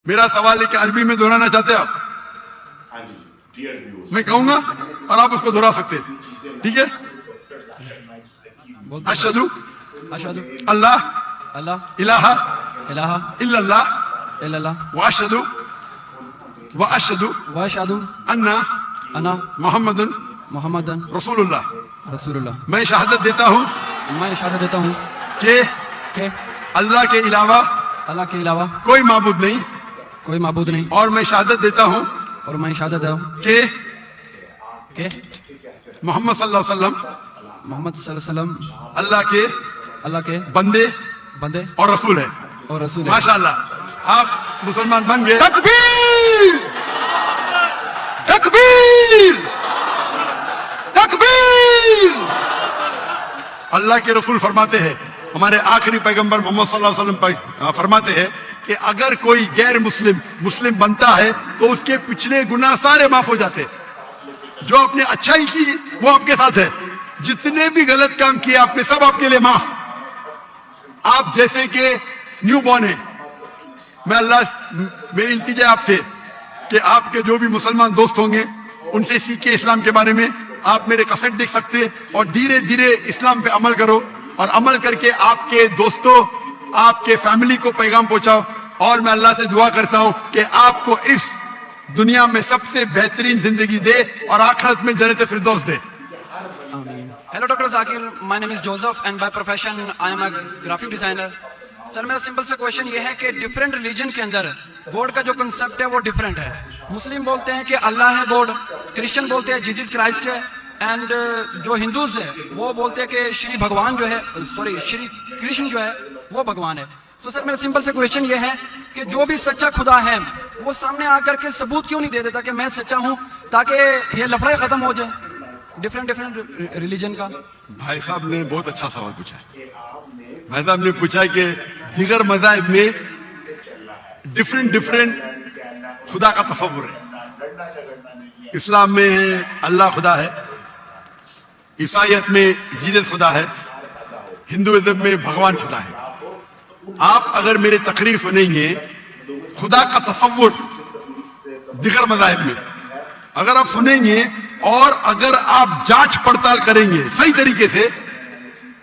میرا سوال ہے کہ عربی میں دہرانا چاہتے ہیں آپ؟ میں کہوں گا اور آپ اس کو دہرا سکتے ہیں, ٹھیک ہے؟ اشہدو اشہدو اللہ اللہ الہ الہ الا اللہ الا اللہ واشہدو واشہدو انا انا محمد محمد رسول اللہ. رسول اللہ. میں شہادت دیتا ہوں میں شہادت دیتا ہوں کہ کہ اللہ کے علاوہ اللہ کے علاوہ کوئی معبود نہیں, کوئی معبود نہیں, اور میں شہادت دیتا ہوں اور میں شہادت دیتا ہوں کہ کہ محمد صلی اللہ علیہ وسلم محمد صلی اللہ علیہ وسلم اللہ کے بندے بندے اور رسول ہے. اور رسول ہے. ماشاءاللہ آپ مسلمان بن گئے. تکبیر تکبیر تکبیر. اللہ کے رسول فرماتے ہیں, ہمارے آخری پیغمبر محمد صلی اللہ علیہ وسلم فرماتے ہیں کہ اگر کوئی غیر مسلم بنتا ہے تو اس کے پچھلے گناہ سارے معاف ہو جاتے. جو آپ نے اچھائی کی وہ آپ کے ساتھ ہے, جتنے بھی غلط کام کیے آپ نے سب آپ کے لیے معاف. آپ جیسے کہ نیو بورن ہیں, میں اللہ میری التجا ہے آپ سے کہ آپ کے جو بھی مسلمان دوست ہوں گے ان سے سیکھیں اسلام کے بارے میں. آپ میرے کسٹ دیکھ سکتے اور دھیرے دھیرے اسلام پہ عمل کرو, اور عمل کر کے آپ کے دوستوں آپ کے فیملی کو پیغام پہنچاؤ. اور میں اللہ سے دعا کرتا ہوں کہ آپ کو اس دنیا میں سب سے بہترین زندگی دے اور آخرت میں جنت فردوس دے. Hello Dr. Zakir, my name is Joseph and by profession I am a graphic designer. سر میرا سمپل سے کویشچن یہ ہے کہ ڈفرینٹ ریلیجن کے اندر گوڈ کا جو کنسپٹ ہے وہ ڈفرینٹ ہے. مسلم بولتے ہیں کہ اللہ ہے گوڈ, کرسچن بولتے ہیں جیزس کرائسٹ ہے, اینڈ جو ہندوز ہے وہ بولتے ہیں کہ شری بھگوان جو ہے شری کرشن جو ہے وہ بھگوان ہے. تو سر میرا سمپل سے کویشچن یہ ہے کہ جو بھی سچا خدا ہے وہ سامنے آ کر کے ثبوت کیوں نہیں دے دیتا کہ میں سچا ہوں, تاکہ یہ لفڑے ختم ہو جائے ڈفرینٹ ریلیجن کا. بھائی صاحب نے بہت اچھا سوال پوچھا ہے. بھائی صاحب نے پوچھا کہ دیگر مذاہب میں ڈفرینٹ خدا کا تصور ہے. اسلام میں اللہ خدا ہے, عیسائیت میں جیزس خدا ہے, ہندوازم میں بھگوان خدا ہے. آپ اگر میرے تقریر سنیں گے خدا کا تصور دیگر مذاہب میں اگر آپ سنیں گے اور اگر آپ جانچ پڑتال کریں گے صحیح طریقے سے,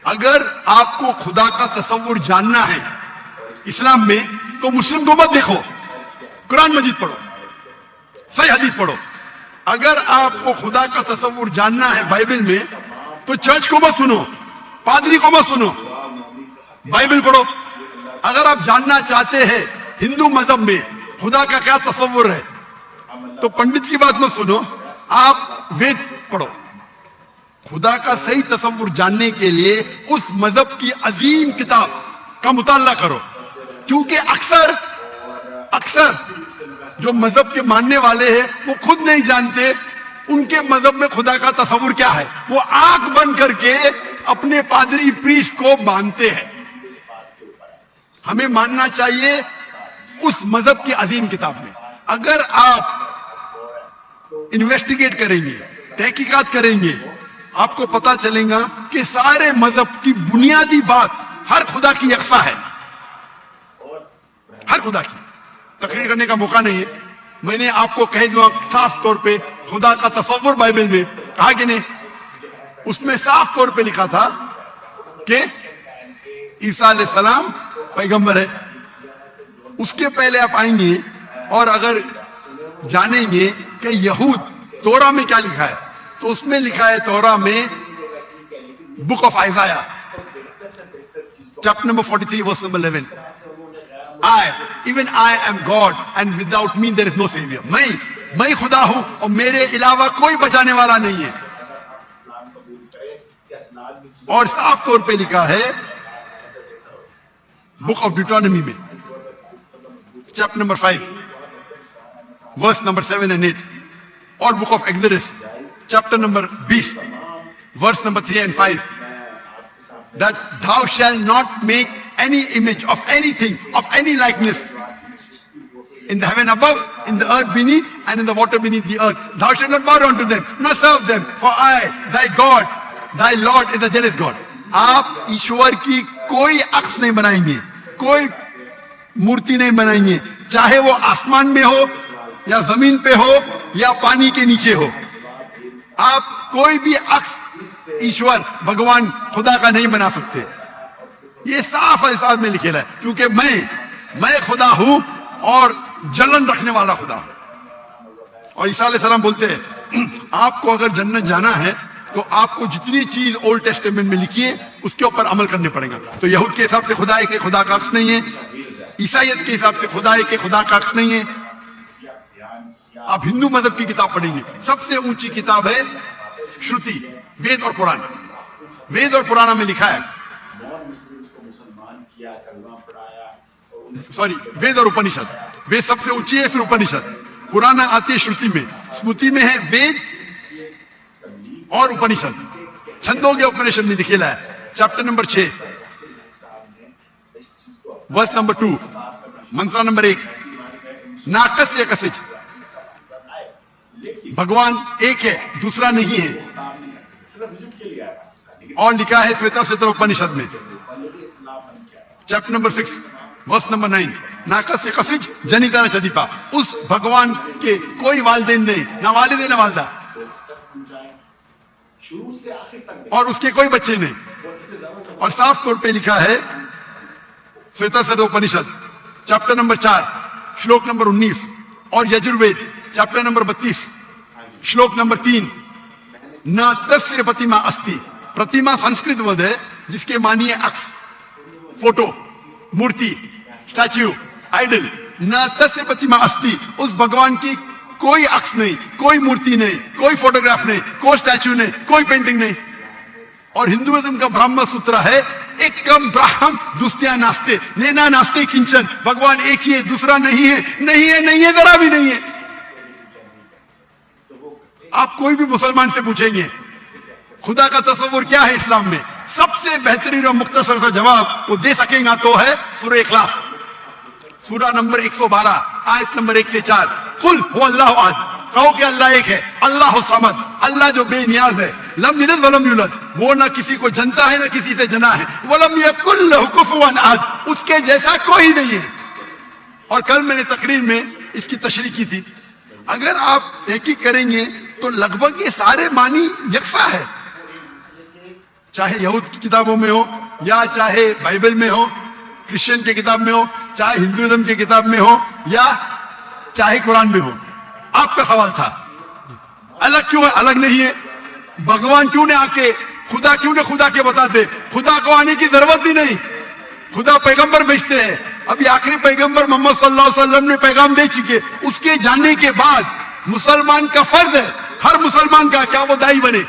اگر آپ کو خدا کا تصور جاننا ہے اسلام میں تو مسلم کو مت دیکھو, قرآن مجید پڑھو, صحیح حدیث پڑھو. اگر آپ کو خدا کا تصور جاننا ہے بائبل میں تو چرچ کو مت سنو, پادری کو مت سنو, بائبل پڑھو. اگر آپ جاننا چاہتے ہیں ہندو مذہب میں خدا کا کیا تصور ہے تو پنڈت کی بات مت سنو, آپ وید پڑھو. خدا کا صحیح تصور جاننے کے لیے اس مذہب کی عظیم کتاب کا مطالعہ کرو, کیونکہ اکثر جو مذہب کے ماننے والے ہیں وہ خود نہیں جانتے ان کے مذہب میں خدا کا تصور کیا ہے. وہ آنکھ بند کر کے اپنے پادری پریسٹ کو مانتے ہیں. ہمیں ماننا چاہیے اس مذہب کی عظیم کتاب میں. اگر آپ انویسٹیگیٹ کریں گے, تحقیقات کریں گے, آپ کو پتا چلے گا کہ سارے مذہب کی بنیادی بات ہر خدا کی یکساں ہے, ہر خدا کی. تقریر کرنے کا موقع نہیں ہے, میں نے آپ کو کہہ دوں صاف طور پہ خدا کا تصور بائبل میں کہا کہ نہیں, اس میں صاف طور پہ لکھا تھا کہ عیسیٰ علیہ السلام پیغمبر ہے. اس کے پہلے آپ آئیں گے اور اگر جانیں گے کہ یہود تورا میں کیا لکھا ہے تو اس میں لکھا ہے تورا میں book of Isaiah chapter number 43 verse number 11, even I am God and without me there is no savior. میں خدا ہوں اور میرے علاوہ کوئی بچانے والا نہیں ہے. اور صاف طور پہ لکھا ہے بک آف ڈیوٹرانومی میں chapter number 5 verse number 7 and 8, اور book of Exodus chapter number 20 verse number 3 and 5, that thou shalt not make any image of anything of any likeness in the heaven above, in the earth beneath, and in the water beneath the earth. Thou shalt not bow down to them, nor serve them, for I, thy God, thy Lord is a jealous God. آپ ایشور کی کوئی عکس نہیں بنائیں گے, کوئی مورتی نہیں بنائیں گے चाहे वो आसमान में हो या जमीन पे हो या पानी के नीचे हो, आप कोई भी अक्स ईश्वर भगवान खुदा का नहीं बना सकते। ये साफ अल्फाज में लिखेला है, क्योंकि मैं खुदा हूं और जलन रखने वाला खुदा हूं। और ईसा अलैहिस्सलाम बोलते हैं आपको अगर जन्नत जाना है तो आपको जितनी चीज ओल्ड टेस्टामेंट में लिखी है उसके ऊपर अमल करने पड़ेगा। तो यहूद के हिसाब से खुदा एक है, खुदा का अक्स नहीं है। ईसाईयत के हिसाब से खुदा एक है, खुदा का अक्स नहीं है। आप हिंदू मजहब की किताब पढ़ेंगे, सबसे ऊंची किताब है श्रुति, वेद और पुराण। वेद और पुराण में लिखा है, सॉरी वेद और उपनिषद, वेद सबसे ऊंची है, फिर उपनिषद, पुराना आती है श्रुति में, स्मृति में है वेद और उपनिषद। छंदों के उपनिषद में लिखेला है चैप्टर नंबर 6 वर्स नंबर 2 मंत्रा नंबर 1, नाकस या कसिज, भगवान एक है, दूसरा नहीं है। और लिखा है श्वेता क्षेत्र उपनिषद में चैप्टर नंबर 6 वर्स नंबर 9, नाकस से कसिज जनिता न चदीपा, उस भगवान के कोई वालिदैन नहीं, ना वालिदैन ना वालदा, और उसके कोई बच्चे नहीं। और साफ तौर पे लिखा है श्वेता क्षेत्र उपनिषद चैप्टर नंबर 4 श्लोक नंबर 19 और यजुर्वेद चैप्टर नंबर 32 श्लोक नंबर 3, न तस्य प्रतिमा अस्ति। प्रतिमा संस्कृत वर्ड है जिसके मानिए अक्स, फोटो, मूर्ति, स्टैच्यू, आइडल। न तस्य प्रतिमा अस्ति, उस भगवान की कोई अक्स नहीं, कोई मूर्ति नहीं, कोई फोटोग्राफ नहीं, कोई स्टैच्यू नहीं, कोई पेंटिंग नहीं। और हिंदुइज्म का ब्रह्म सूत्र है एकम ब्रह्म दुस्त्या नास्ते, नैना नास्ते किंचन, भगवान एक ही है, दूसरा नहीं है, नहीं है, नहीं है, जरा भी नहीं है। आप कोई भी मुसलमान से पूछेंगे खुदा का तस्वुर क्या है इस्लाम में, सबसे बेहतरीन और मुख्तसर सा जवाब वो दे सकेगा तो है सूरह इखलास, सूरा नंबर 112 आयत नंबर 1 से 4, कुल हु अल्लाहु अहद, कहो कि अल्लाह एक है, अल्लाहु समद, अल्लाह जो बेनियाज है, लम यलिद वलम यूलद, वो ना किसी को जनता है ना किसी से जना है, वलम यकुल लहु कुफुवन अहद, उसके जैसा कोई नहीं है। और कल मैंने तकरीर में इसकी तशरीह की थी, अगर आप तहकीक करेंगे तो लगभग ये सारे मानी यकसा है, चाहे यहूद की किताबों में हो या चाहे बाइबल में हो, क्रिश्चियन की किताब में हो, चाहे हिंदुइज्म की किताब में हो या चाहे कुरान में हो। आपका सवाल था अलग क्यों है, अलग नहीं है, भगवान क्यों ने आके खुदा क्यों ने खुदा के बताते, खुदा को आने की जरूरत ही नहीं, खुदा पैगंबर भेजते हैं। अभी आखिरी पैगंबर मोहम्मद सल्लल्लाहु अलैहि वसल्लम ने पैगाम दे चुके, उसके जाने के बाद मुसलमान का फर्ज है, हर मुसलमान का, क्या वो दाई बने,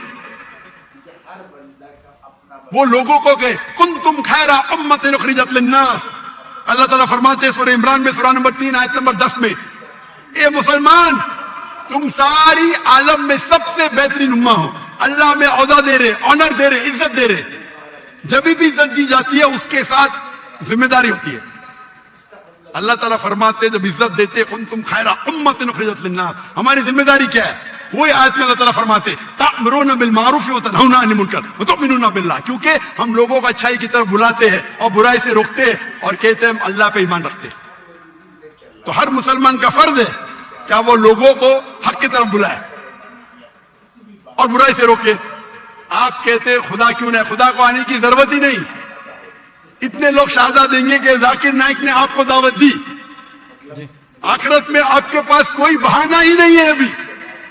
वो लोगों को कहे कुंतुम खैरा उम्मतिन उखरिजत लिन्नास। अल्लाह ताला फरमाते हैं सूरह इमरान में सूरा नंबर 3 आयत नंबर 10 में, ए मुसलमान तुम सारी आलम में सबसे बेहतरीन उम्मा हो। अल्लाह में औदा दे रहे, ऑनर दे रहे, इज्जत दे रहे। जब भी इज्जत दी जाती है उसके साथ जिम्मेदारी होती है। अल्लाह ताला फरमाते जब इज्जत देते कुंतुम खैरा उम्मतिन उखरिजत लिन्नास, हमारी जिम्मेदारी क्या है, वही आयत में अल्लाह ताला फरमाते तामुरूना बिल मारूफ व तनहौना अनिल मुनकर व तु'मिनूना बिल्लाह, क्योंकि हम लोगों को अच्छाई की तरफ बुलाते हैं और बुराई से रोकते हैं और कहते हैं हम अल्लाह पे ईमान रखते हैं। तो हर मुसलमान का फर्ज है क्या वो लोगों को हक की तरफ बुलाए और बुराई से रोके। आप कहते हैं खुदा क्यों नहीं, खुदा को आने की जरूरत ही नहीं। इतने लोग शहादा देंगे कि जाकिर नाइक ने आपको दावत दी, आखिरत में आपके पास कोई बहाना ही नहीं है अभी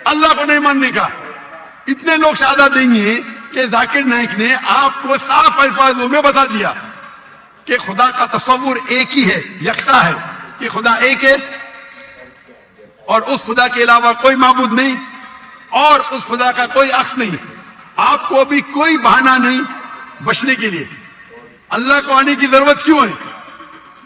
अल्लाह को नहीं मानने का। इतने लोग शहादा देंगे कि जाकिर नाइक ने आपको साफ अल्फाजों में बता दिया कि खुदा का तस्वुर एक ही है, यकसा है, कि खुदा एक है और उस खुदा के अलावा कोई माबूद नहीं और उस खुदा का कोई अक्स नहीं। आपको अभी कोई बहाना नहीं बचने के लिए। अल्लाह को आने की जरूरत क्यों है?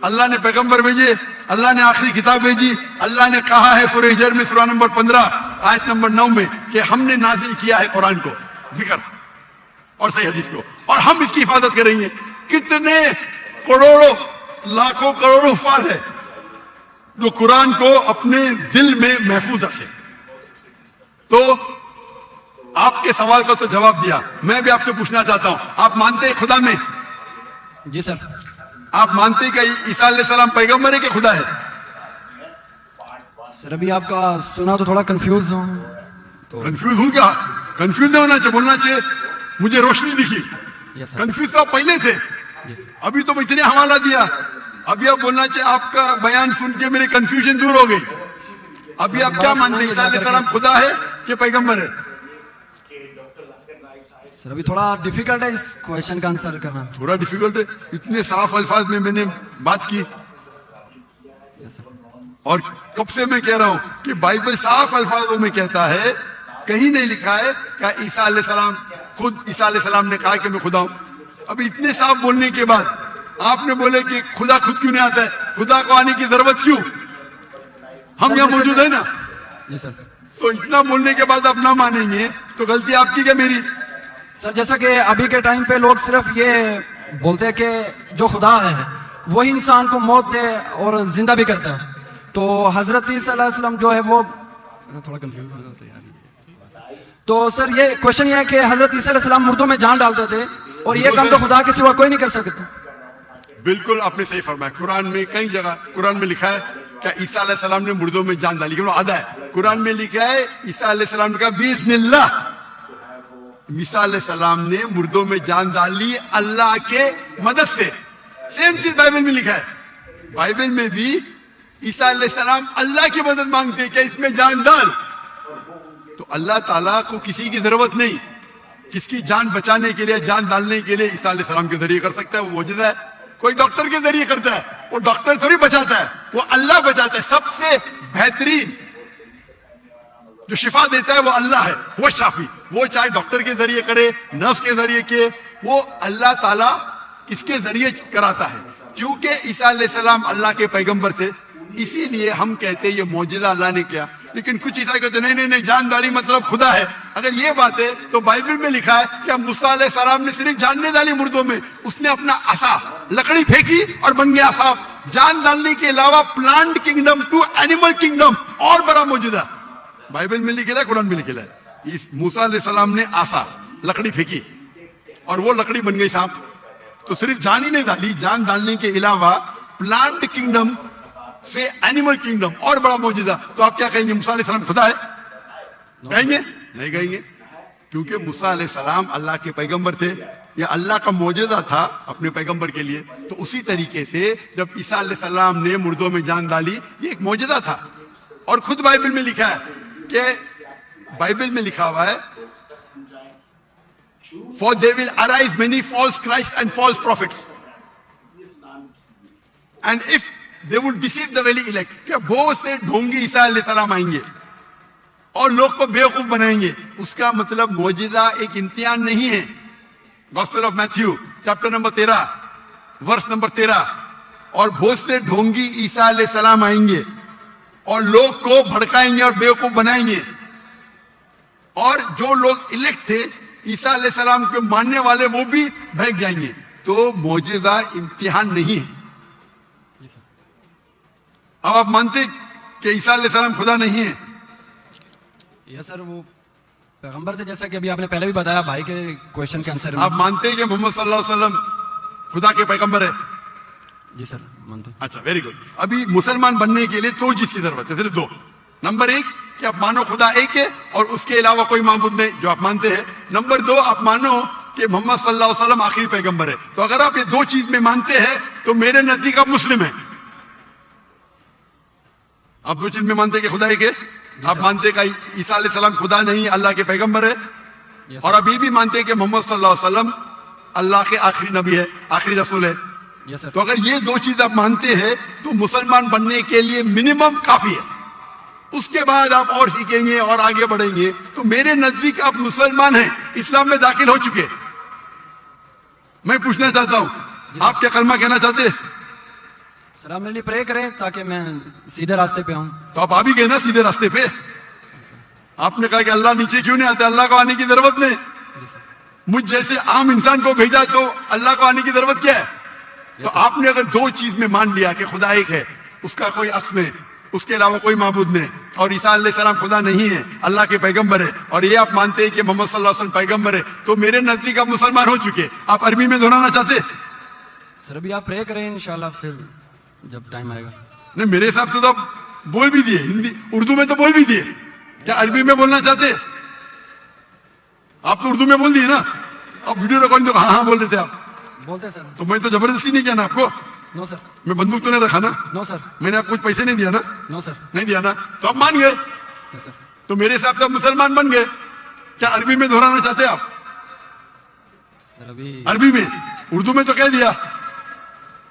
अल्लाह ने पैगंबर भेजे, अल्लाह ने आखिरी किताब भेजी, अल्लाह ने कहा है सूरह हिजर में सूरा नंबर 15 आयत नंबर 9 में कि हमने नाजिल किया है कुरान को, जिक्र और सही हदीस को, और हम इसकी हिफाजत करेंगे। कितने करोड़ों लाखों करोड़ों हुफ्फाज़ है जो कुरान को अपने दिल में महफूज रखे। तो आपके सवाल का तो जवाब दिया, मैं भी आपसे पूछना चाहता हूं, आप मानते हैं खुदा में? जी सर। आप मानते हैं कि ईसा अलैहिस्सलाम पैगंबर है कि खुदा है? सर अभी आपका सुना तो थोड़ा कंफ्यूज हूँ तो कंफ्यूज हूं क्या? कंफ्यूज नहीं होना चाहिए, बोलना चाहिए मुझे रोशनी दिखी। यस सर कंफ्यूज तो आप पहले थे, अभी तो इतने हवाला दिया, अभी आप बोलना चाहिए आपका बयान सुन के मेरे कंफ्यूजन दूर हो गई। अभी आप क्या मानते हैं, ईसा अलैहिस्सलाम खुदा है कि पैगंबर है? सर अभी थोड़ा डिफिकल्ट है इस क्वेश्चन का आंसर करना। थोड़ा डिफिकल्ट है, इतने साफ अल्फाज में मैंने बात की यस सर और कब से मैं कह रहा हूं कि बाइबल साफ अल्फाजों में कहता है, कहीं नहीं लिखा है क्या ईसा अलैहिस्सलाम खुद ईसा अलैहिस्सलाम ने कहा कि मैं खुदा हूं। अब इतने साफ बोलने के बाद आपने बोले कि खुदा खुद क्यों नहीं आता है, खुदा को आने की जरूरत क्यों? हम यहाँ मौजूद है ना, जी सर। तो इतना बोलने के बाद आप ना मानेंगे तो गलती आपकी क्या मेरी? सर जैसा कि अभी के टाइम पे लोग सिर्फ ये बोलते हैं कि जो खुदा है वही इंसान को मौत दे और जिंदा भी करता है, तो हजरत ईसा अलैहिस्सलाम जो है वो थोड़ा कंफ्यूज हो जाता है यार। तो सर ये क्वेश्चन ये है कि हजरत ईसा अलैहिस्सलाम मुर्दों में जान डालते थे और ये काम तो खुदा के सिवा कोई नहीं कर सकता। बिल्कुल आपने सही फरमाया। कुरान में कई जगह कुरान में लिखा है क्या ईसा अलैहिस्सलाम ने मुर्दों में जान डाली, आधा है कुरान में लिखा है ईसा अलैहिस्सलाम का बिस्मिल्लाह, ईसा अलैहिस्सलाम ने मुर्दों में जान डाली अल्लाह के मदद से। सेम चीज बाइबल में लिखा है, बाइबल में भी ईसा अलैहिस्सलाम अल्लाह की मदद मांगते क्या इसमें जान डाल, तो अल्लाह ताला को किसी की जरूरत नहीं, किसकी जान बचाने के लिए जान डालने के लिए ईसा अलैहिस्सलाम के जरिए कर सकता है, वो मौजूदा है। कोई डॉक्टर के जरिए करता है, वो डॉक्टर थोड़ी बचाता है, वो अल्लाह बचाता है। सबसे बेहतरीन जो शिफा देता है वो अल्लाह है, वो शाफी, वो चाहे डॉक्टर के जरिए करे, नर्स के जरिए के, वो अल्लाह ताला किसके जरिए कराता है, क्योंकि ईसा अलैहिस्सलाम अल्लाह के पैगंबर थे, इसीलिए हम कहते हैं ये मौजूदा अल्लाह ने किया। लेकिन कुछ ईसाई कहते नहीं नहीं नहीं जान डाली मतलब खुदा है। अगर ये बात है तो बाइबल में लिखा है कि मूसा अलैहिस्सलाम ने सिर्फ जानने डाली मुर्दों में, उसने अपना आसा लकड़ी फेंकी और बन गया सांप। जान डालने के अलावा plant kingdom to animal kingdom और बड़ा मौजूदा बाइबल में लिखा है, कुरान में लिखा है। मूसा अलैहिस्सलाम ने आसा लकड़ी फेंकी और वो लकड़ी बन गई सांप। तो सिर्फ जान ही नहीं डाली, जान डालने के अलावा प्लांट किंगडम से एनिमल किंगडम और बड़ा मौजूदा। तो आप क्या कहेंगे मूसा अलैहिस्सलाम खुदा है? कहेंगे नहीं कहेंगे, क्योंकि मूसा अलैहिस्सलाम अल्लाह के पैगंबर थे, या अल्लाह का मौजूदा था अपने पैगंबर के लिए। तो उसी तरीके से जब ईसा अलैहिस्सलाम ने मुर्दों में जान डाली, ये एक मौजूदा था। और खुद बाइबल में लिखा है कि बाइबल में लिखा हुआ है For they will arise many false Christ and false prophets, and if they would deceive the very elect, कि बहुत से ढोंगी ईसा अलैहिस्सलाम आएंगे और लोग को बेवकूफ बनाएंगे। उसका मतलब मौजूदा एक इम्तिहान नहीं है। Gospel of Matthew chapter number 13 वर्ष नंबर 13, और बहुत से ढोंगी ईसा अलैहिस्सलाम आएंगे और लोग को भड़काएंगे और बेवकूफ बनाएंगे, और जो लोग इलेक्ट थे ईसा अलैहिस्सलाम के मानने वाले वो भी बहक जाएंगे। तो मौजूदा इम्तिहान नहीं है। अब आप मानते कि ईसा अलैहिस्सलाम खुदा नहीं है? यस सर, वो पैगंबर थे जैसा कि अभी आपने पहले भी बताया भाई के क्वेश्चन के आंसर में। आप मानते हैं कि मोहम्मद सल्लल्लाहु अलैहि वसल्लम खुदा के पैगंबर है? जी सर मानते। अच्छा वेरी गुड। अभी मुसलमान बनने के लिए दो चीज की जरूरत है, सिर्फ दो। नंबर एक कि आप मानो खुदा एक है और उसके अलावा कोई माबूद नहीं, जो आप मानते हैं। नंबर दो, आप मानो कि मोहम्मद सल्लल्लाहु अलैहि वसल्लम आखिरी पैगंबर है। तो अगर आप ये दो चीज में मानते हैं तो मेरे नजदीक आप मुस्लिम है। आप दो चीज में मानते हैं कि खुदा एक है, आप मानते हैं कि ईसा अलैहिस्सलाम खुदा नहीं अल्लाह के पैगंबर है, और आप ये भी मानते हैं कि मोहम्मद सल्लल्लाहु अलैहि वसल्लम अल्लाह के आखिरी नबी है, आखिरी रसूल है। तो अगर ये दो चीज आप मानते हैं तो मुसलमान बनने के लिए मिनिमम काफी है। उसके बाद आप और सीखेंगे और आगे बढ़ेंगे। तो मेरे नजदीक आप मुसलमान हैं, इस्लाम में दाखिल हो चुके। मैं पूछना चाहता हूं, आप क्या कलमा कहना चाहते हैं? सर आप मेरे लिए प्रे करें ताकि मैं सीधे रास्ते पे आऊं। तो आप आ भी गए ना सीधे रास्ते पे। आपने कहा कि अल्लाह नीचे क्यों नहीं आता, अल्लाह को आने की जरूरत नहीं। मुझ जैसे आम इंसान को भेजा तो अल्लाह को आने की जरूरत क्या है? तो आपने अगर दो चीज में मान लिया कि खुदा एक है, उसका कोई अक्स नहीं, उसके अलावा कोई माबूद नहीं, और ईसा अलैहिस्सलाम खुदा नहीं है, अल्लाह के पैगंबर है, और ये आप मानते हैं कि मोहम्मद सल्लल्लाहु अलैहि वसल्लम पैगंबर है, तो मेरे नजदीक आप मुसलमान हो चुके। आप अरबी में दोहराना चाहते? सर अभी आप प्रे करें इंशाल्लाह, फिर जब टाइम आएगा। नहीं, मेरे हिसाब से तो बोल भी दिए, हिंदी उर्दू में तो बोल भी दिए, क्या अरबी में बोलना चाहते? आप तो उर्दू में बोल दिए ना, आप वीडियो रिकॉर्डिंग तो हाँ बोल रहे थे आप, बोलते सर। तो मैं तो जबरदस्ती नहीं किया ना आपको, नो सर, मैं बंदूक तो नहीं रखा ना, नो सर, मैंने आपको कुछ पैसे नहीं दिया ना, नो सर, नहीं दिया ना, तो आप मान गए, यस सर। तो मेरे हिसाब से आप मुसलमान बन गए। क्या अरबी में दोहराना चाहते आप? सर अभी अरबी में, उर्दू में तो कह दिया,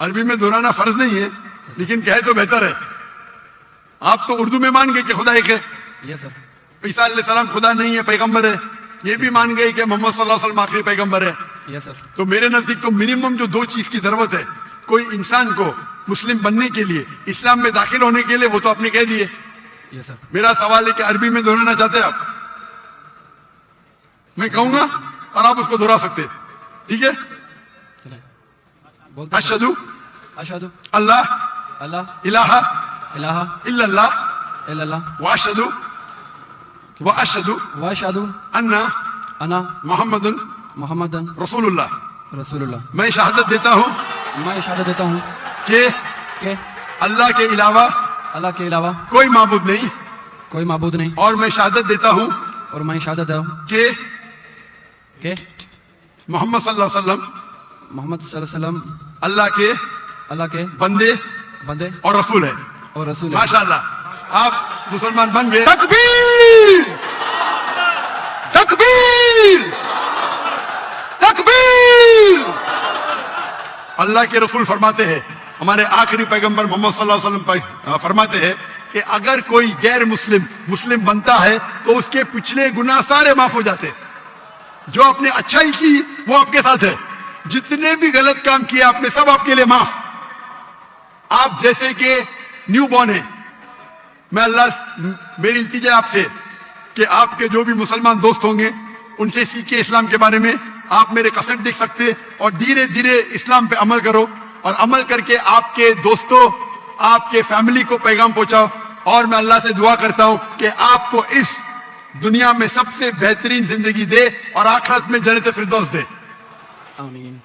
अरबी में दोहराना फर्ज नहीं है, लेकिन कहे तो बेहतर है। आप तो उर्दू में मान गए कि खुदा एक है, यस सर, ईसा अलैहिस्सलाम खुदा नहीं है, पैगंबर है, ये भी मान गए कि मोहम्मद सल्लल्लाहु अलैहि वसल्लम आखिरी पैगंबर है। यस सर, तो मेरे नजदीक तो मिनिमम जो दो चीज की जरूरत है कोई इंसान को मुस्लिम बनने के लिए, इस्लाम में दाखिल होने के लिए, वो तो आपने कह दिए। Yes sir. मेरा सवाल है कि अरबी में दोहराना चाहते हैं आप? मैं कहूंगा और आप उसको दोहरा सकते, ठीक है? बोलते अशहदु अशहदु अल्लाह अल्लाह इलाहा इलाहा इल्लल्लाह इल्लल्लाह व अशहदु व अशहदु अन्ना अन्ना मुहम्मदुन मुहम्मदन रसूलुल्लाह। रसूलुल्लाह। मैं शहादत देता हूं मैं शहादत देता हूँ कि कि अल्लाह के अलावा अल्लाह के अलावा कोई माबूद नहीं, कोई माबूद नहीं, और मैं शहादत देता हूं और मैं शहादत देता हूँ कि कि मोहम्मद सल्लल्लाहु अलैहि वसल्लम मोहम्मद सल्लल्लाहु अलैहि वसल्लम अल्लाह के के बंदे बंदे और रसूल है। और रसूल है। माशाअल्लाह, आप मुसलमान बन गए। तकबीर तकबीर तकबीर। अल्लाह के रसूल फरमाते हैं, हमारे आखिरी पैगंबर मोहम्मद सल्लल्लाहु अलैहि वसल्लम फरमाते हैं कि अगर कोई गैर मुस्लिम मुस्लिम बनता है तो उसके पिछले गुनाह सारे माफ हो जाते। जो आपने अच्छाई की वो आपके साथ है, जितने भी गलत काम किए आपने सब आपके लिए माफ। आप जैसे कि न्यू बॉर्न है, मैं अल्लाह मेरी इल्तिजा आपसे कि आपके जो भी मुसलमान दोस्त होंगे उनसे सीखे इस्लाम के बारे में। आप मेरे कसट देख सकते और धीरे धीरे इस्लाम पे अमल करो, और अमल करके आपके दोस्तों आपके फैमिली को पैगाम पहुंचाओ। और मैं अल्लाह से दुआ करता हूं कि आपको इस दुनिया में सबसे बेहतरीन जिंदगी दे और आखिरत में जन्नत फिरदौस दे। आमीन।